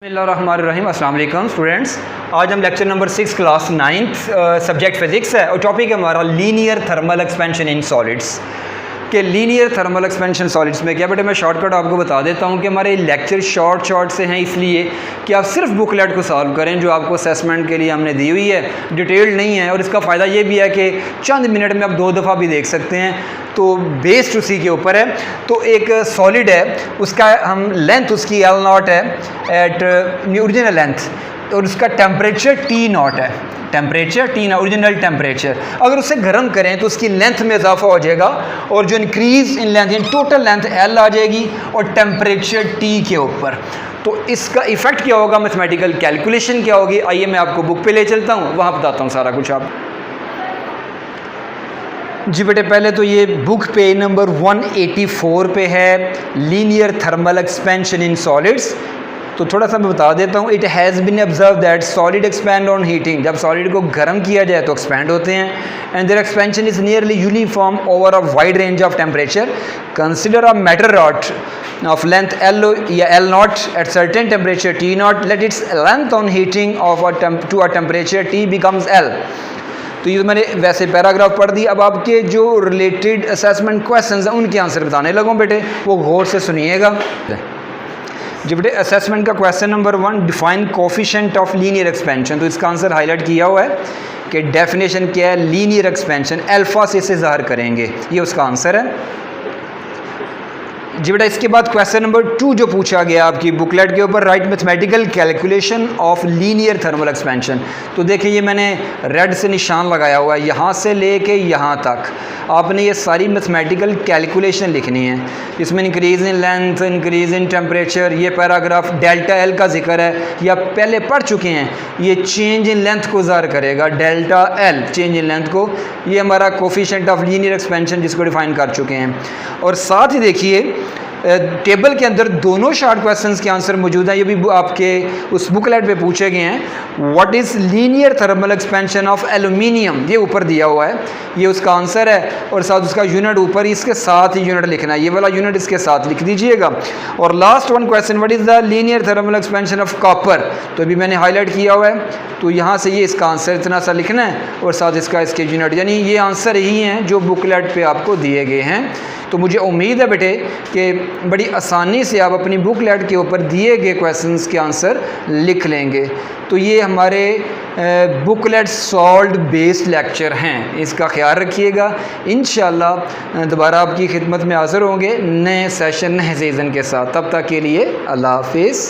बिस्मिल्लाहिर्रहमानिर्रहीम। अस्सलाम वालेकुम स्टूडेंट्स। आज हम lecture number 6 class 9th subject physics है और टॉपिक है हमारा linear thermal expansion in solids के लीनियर थर्मल एक्सपेंशन सॉलिड्स में क्या बेटे मैं शॉर्टकट आपको बता देता हूँ कि हमारे लेक्चर शॉर्ट से हैं इसलिए कि आप सिर्फ बुकलेट को सॉल्व करें जो आपको असेसमेंट के लिए हमने दी हुई है, डिटेल्ड नहीं है। और इसका फ़ायदा ये भी है कि चंद मिनट में आप 2 दफ़ा भी देख सकते हैं, तो बेस्ड उसी के ऊपर है। तो एक सॉलिड है, उसका हम लेंथ उसकी L0 है एट ओरिजिनल लेंथ और उसका टेम्परेचर T0 है, टेम्परेचर T ना ओरिजिनल टेम्परेचर। अगर उसे गर्म करें तो उसकी लेंथ में इजाफा हो जाएगा और जो इंक्रीज़ इन लेंथ यानी टोटल लेंथ L आ जाएगी और टेम्परेचर T के ऊपर। तो इसका इफ़ेक्ट क्या होगा, मैथमेटिकल कैलकुलेशन क्या होगी, आइए मैं आपको बुक पे ले चलता हूँ, वहाँ बताता हूँ सारा कुछ आप। जी बेटे पहले तो ये बुक पे नंबर 184 पे है linear thermal expansion in solids. तो थोड़ा सा मैं बता देता हूँ। It has been observe that solid expand on heating, जब सॉलिड को गर्म किया जाए तो एक्सपैंड होते हैं। And their expansion is nearly uniform over a wide range of temperature. Consider a metal rod of length L या L0 at certain temperature T0, let its length on heating of to a temperature T becomes L। तो ये मैंने वैसे paragraph पढ़ दी। अब आपके जो related assessment questions हैं उनके आंसर बताने लगा बेटे, वो गौर से सुनिएगा। जी बेटे असेसमेंट का question number 1, define coefficient of linear expansion. तो इसका आंसर हाईलाइट किया हुआ है कि डेफिनेशन क्या है, लीनियर एक्सपेंशन अल्फा से इसे ज़ाहिर करेंगे, ये उसका आंसर है। जी बेटा इसके बाद क्वेश्चन नंबर 2 जो पूछा गया आपकी बुकलेट के ऊपर, right mathematical calculation of linear thermal expansion. तो देखिए ये मैंने रेड से निशान लगाया हुआ है, यहाँ से लेके यहाँ तक आपने ये सारी मैथमेटिकल कैलकुलेशन लिखनी है। इसमें increase in length, increase in temperature, ये पैराग्राफ डेल्टा एल का जिक्र है या पहले पढ़ चुके हैं। ये चेंज इन लेंथ को ज़ाहिर करेगा, delta L change in length को। ये हमारा कोफिशिएंट ऑफ लीनियर एक्सपेंशन जिसको डिफाइन कर चुके हैं। और साथ ही देखिए टेबल के अंदर दोनों शॉर्ट क्वेश्चंस के आंसर मौजूद हैं, ये भी आपके उस बुकलेट पे पूछे गए हैं। What is linear thermal expansion of aluminium, ये ऊपर दिया हुआ है, ये उसका आंसर है। और साथ उसका यूनिट ऊपर इसके साथ ही यूनिट लिखना है, ये वाला यूनिट इसके साथ लिख दीजिएगा। और last one question, what is the linear thermal expansion of copper, तो अभी मैंने हाईलाइट किया हुआ है। तो यहाँ से ये इसका आंसर इतना सा लिखना है और साथ इसके यूनिट, यानी ये आंसर ही हैं जो बुकलेट पे आपको दिए गए हैं। तो मुझे उम्मीद है बेटे कि बड़ी आसानी से आप अपनी बुकलेट के ऊपर दिए गए क्वेश्चंस के आंसर लिख लेंगे। तो ये हमारे बुकलेट सॉल्व्ड बेस्ड लेक्चर हैं, इसका ख्याल रखिएगा। इंशाअल्लाह दोबारा आपकी खिदमत में हाज़िर होंगे नए सेशन नए सीज़न के साथ। तब तक के लिए अल्लाह हाफिज़।